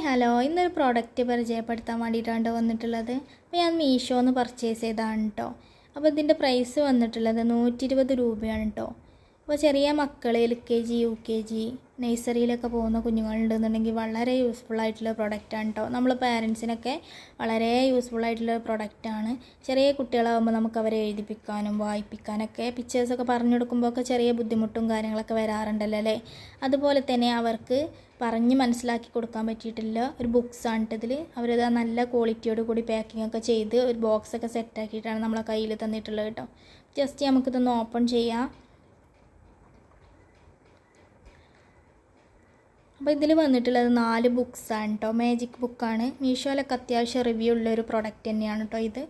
Hello ഇന്നൊരു product പരിചയപ്പെടുത്താൻ വേണ്ടിയിട്ടാണ് വന്നിട്ടുള്ളത്. അപ്പോൾ ഞാൻ മീഷോന്ന് പർച്ചേസ് ചെയ്തതാണ് കേട്ടോ. അപ്പോൾ ഇതിൻ്റെ പ്രൈസ് വന്നിട്ടുള്ളത് 120 രൂപയാണ് കേട്ടോ. അപ്പോൾ ചെറിയ മക്കൾ LKG UKG നഴ്സറിയിലൊക്കെ പോകുന്ന കുഞ്ഞുങ്ങളുണ്ടെന്നുണ്ടെങ്കിൽ വളരെ യൂസ്ഫുൾ ആയിട്ടുള്ള പ്രൊഡക്റ്റാണ് കേട്ടോ. നമ്മൾ പാരൻസിനൊക്കെ വളരെ യൂസ്ഫുൾ ആയിട്ടുള്ള പ്രൊഡക്റ്റാണ്. ചെറിയ കുട്ടികളാകുമ്പോൾ നമുക്ക് അവരെ എഴുതിപ്പിക്കാനും വായിപ്പിക്കാനൊക്കെ പിക്ചേഴ്സൊക്കെ പറഞ്ഞു കൊടുക്കുമ്പോഴൊക്കെ ചെറിയ ബുദ്ധിമുട്ടും കാര്യങ്ങളൊക്കെ വരാറുണ്ടല്ലോ അല്ലേ. അതുപോലെ തന്നെ അവർക്ക് പറഞ്ഞ് മനസ്സിലാക്കി കൊടുക്കാൻ പറ്റിയിട്ടുള്ള ഒരു ബുക്സാണ് ഇതിൽ. അവരത് നല്ല ക്വാളിറ്റിയോട് കൂടി പാക്കിംഗ് ഒക്കെ ചെയ്ത് ഒരു ബോക്സൊക്കെ സെറ്റാക്കിയിട്ടാണ് നമ്മളെ കയ്യിൽ തന്നിട്ടുള്ളത് കേട്ടോ. ജസ്റ്റ് നമുക്കിതൊന്ന് ഓപ്പൺ ചെയ്യാം. അപ്പോൾ ഇതിൽ വന്നിട്ടുള്ളത് 4 ബുക്സാണ് കേട്ടോ. മാജിക് ബുക്കാണ്. മീഷോയിലൊക്കെ അത്യാവശ്യം റിവ്യൂ ഉള്ളൊരു പ്രൊഡക്റ്റ് തന്നെയാണ് കേട്ടോ ഇത്.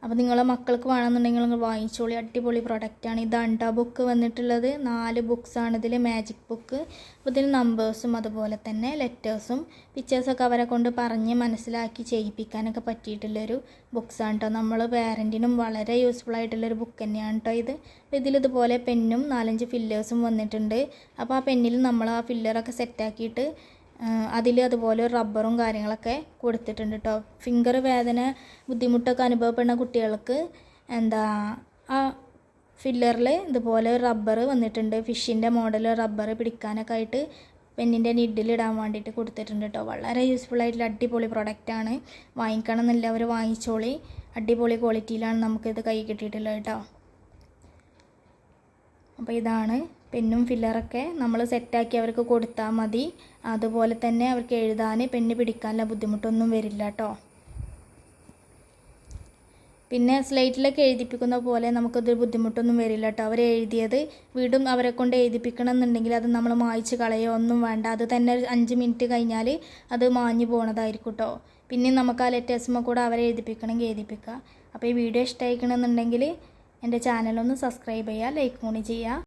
അപ്പോൾ നിങ്ങളെ മക്കൾക്ക് വേണമെന്നുണ്ടെങ്കിൽ നിങ്ങൾ വാങ്ങിച്ചോളി, അടിപൊളി പ്രൊഡക്റ്റാണ്. ഇതാണ് കേട്ടോ ബുക്ക് വന്നിട്ടുള്ളത്. 4 ബുക്സാണ് ഇതിൽ, മാജിക് ബുക്ക്. അപ്പോൾ ഇതിൽ നമ്പേഴ്സും അതുപോലെ തന്നെ ലെറ്റേഴ്സും പിക്ചേഴ്സൊക്കെ അവരെ കൊണ്ട് പറഞ്ഞ് മനസ്സിലാക്കി ചെയ്യിപ്പിക്കാനൊക്കെ പറ്റിയിട്ടുള്ളൊരു ബുക്സാണ് കേട്ടോ. നമ്മൾ പാരൻറ്റിനും വളരെ യൂസ്ഫുൾ ആയിട്ടുള്ളൊരു ബുക്ക് തന്നെയാണ് കേട്ടോ ഇത്. അപ്പോൾ ഇതിലിതുപോലെ പെന്നും 4-5 ഫില്ലേഴ്സും വന്നിട്ടുണ്ട്. അപ്പോൾ ആ പെന്നിൽ നമ്മൾ ആ ഫില്ലറൊക്കെ സെറ്റാക്കിയിട്ട് അതിൽ അതുപോലെ ഒരു റബ്ബറും കാര്യങ്ങളൊക്കെ കൊടുത്തിട്ടുണ്ട് കേട്ടോ. ഫിംഗർ വേദന ബുദ്ധിമുട്ടൊക്കെ അനുഭവപ്പെടുന്ന കുട്ടികൾക്ക് ആ ഫില്ലറിൽ ഇതുപോലെ ഒരു റബ്ബർ വന്നിട്ടുണ്ട്. ഫിഷിൻ്റെ മോഡൽ റബ്ബർ പിടിക്കാനൊക്കെ ആയിട്ട് പെന്നിൻ്റെ നിഡിലിടാൻ വേണ്ടിയിട്ട് കൊടുത്തിട്ടുണ്ട് കേട്ടോ. വളരെ യൂസ്ഫുൾ ആയിട്ടുള്ള അടിപൊളി പ്രൊഡക്റ്റാണ്. വാങ്ങിക്കണം എന്നുള്ളവർ വാങ്ങിച്ചോളി. അടിപൊളി ക്വാളിറ്റിയിലാണ് നമുക്കിത് കൈ കിട്ടിയിട്ടുള്ളത് കേട്ടോ. അപ്പോൾ ഇതാണ് പെന്നും ഫില്ലറൊക്കെ നമ്മൾ സെറ്റാക്കി അവർക്ക് കൊടുത്താൽ മതി. അതുപോലെ തന്നെ അവർക്ക് എഴുതാൻ പെന്ന് പിടിക്കാനുള്ള ബുദ്ധിമുട്ടൊന്നും വരില്ല കേട്ടോ. പിന്നെ സ്ലേറ്റിലൊക്കെ എഴുതിപ്പിക്കുന്ന പോലെ നമുക്കതൊരു ബുദ്ധിമുട്ടൊന്നും വരില്ല കേട്ടോ. അവർ എഴുതിയത് വീണ്ടും അവരെ കൊണ്ട് എഴുതിപ്പിക്കണം എന്നുണ്ടെങ്കിൽ അത് നമ്മൾ മായ്ച്ച് കളയോ ഒന്നും വേണ്ട. അത് തന്നെ 5 മിനിറ്റ് കഴിഞ്ഞാൽ അത് മാഞ്ഞു പോണതായിരിക്കും കേട്ടോ. പിന്നെ നമുക്ക് ആ ലെറ്റേഴ്സുമ്പോൾ കൂടെ അവരെ എഴുതിപ്പിക്കണമെങ്കിൽ എഴുതിപ്പിക്കുക. അപ്പോൾ ഈ വീഡിയോ ഇഷ്ടമായിക്കണമെന്നുണ്ടെങ്കിൽ എൻ്റെ ചാനലൊന്ന് സബ്സ്ക്രൈബ് ചെയ്യുക, ലൈക്ക് കൂടി ചെയ്യുക.